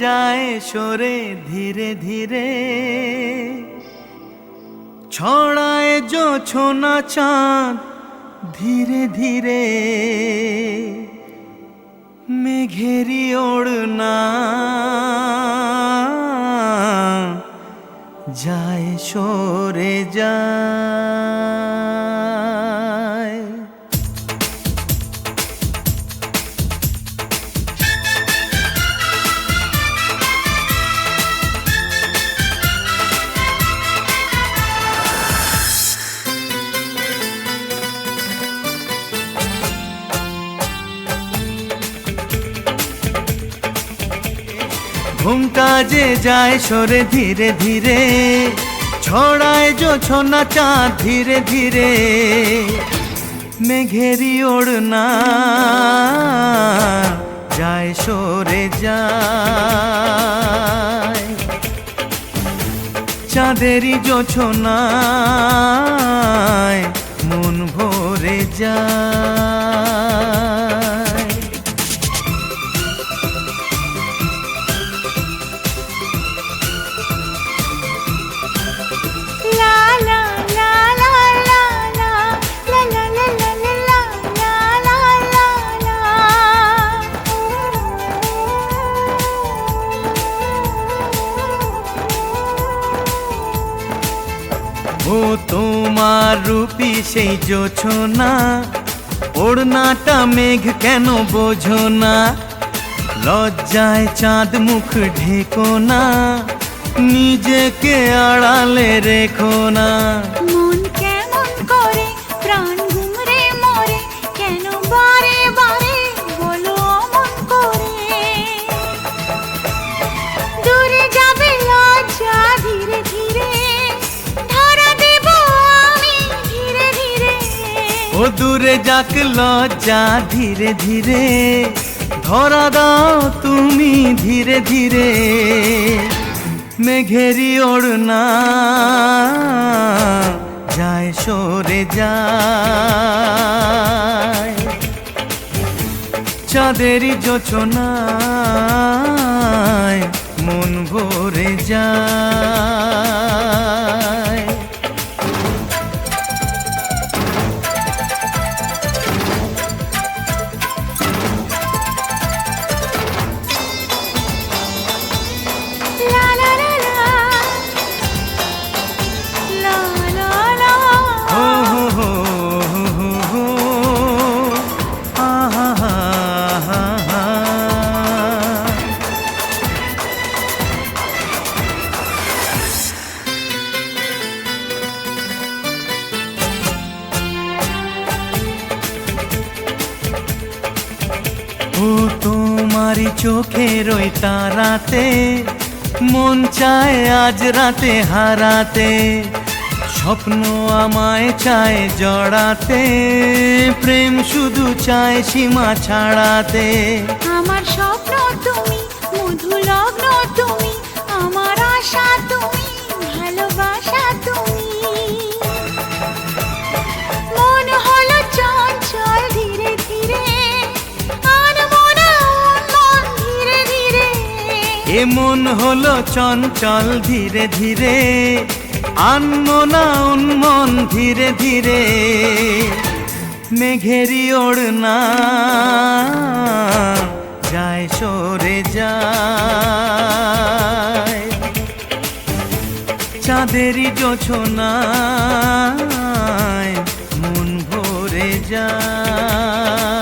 যায় সরে ধীরে ধীরে, ছড়ায় জোছনা চাঁদ ধীরে ধীরে, মেঘেরি ওড়না যায় সরে যায়। ঘুমটা যে যায় সরে ধীরে ধীরে, ছড়ায় জোছনা চাঁদ ধীরে ধীরে, মেঘেরি ওড়না যায় সরে যায়। চাঁদেরই জোছনায় মন ভরে যায়। ও তোমার রূপী সেই জোছনা, ওড়নাটা মেঘ কেন বোঝো না? লজ্জায় চাঁদ মুখ ঢেকো না, নিজেকে আড়ালে রেখো না। মন কেমন করে প্রাণ ঘুমরে মরে, কেন বারে বারে বলো অমন করে? দূরে যাবে লজ্জা ধীরে ধীরে, ধরা দেব আমি ধীরে ধীরে। ও দূরে যাক লজ্জা ধীরে ধীরে, ধরা দাও তুমি ধীরে ধীরে, মেঘেরি ওড়না যায় সরে যায়। চাঁদেরই জোছনায় মন ভরে যায়। ও তোমারই চোখের ওই তারাতে, মন চায় আজ রাতে হারাতে, স্বপ্ন আমায় চায় জড়াতে, প্রেম শুধু চায় সীমা ছাড়াতে। আমার স্বপ্ন তুমি, মধু লগ্ন তুমি, আমার আশা তুমি, ভালোবাসা তুমি। মন হলো চঞ্চল ধীরে ধীরে, আনমনা মন ধীরে ধীরে। এ মন হলো চঞ্চল ধীরে ধীরে, আনমনা উন্মন ধীরে ধীরে, মেঘেরি ওড়না যায় সরে যায়। চাঁদেরই জোছনায় মন ভরে যায়।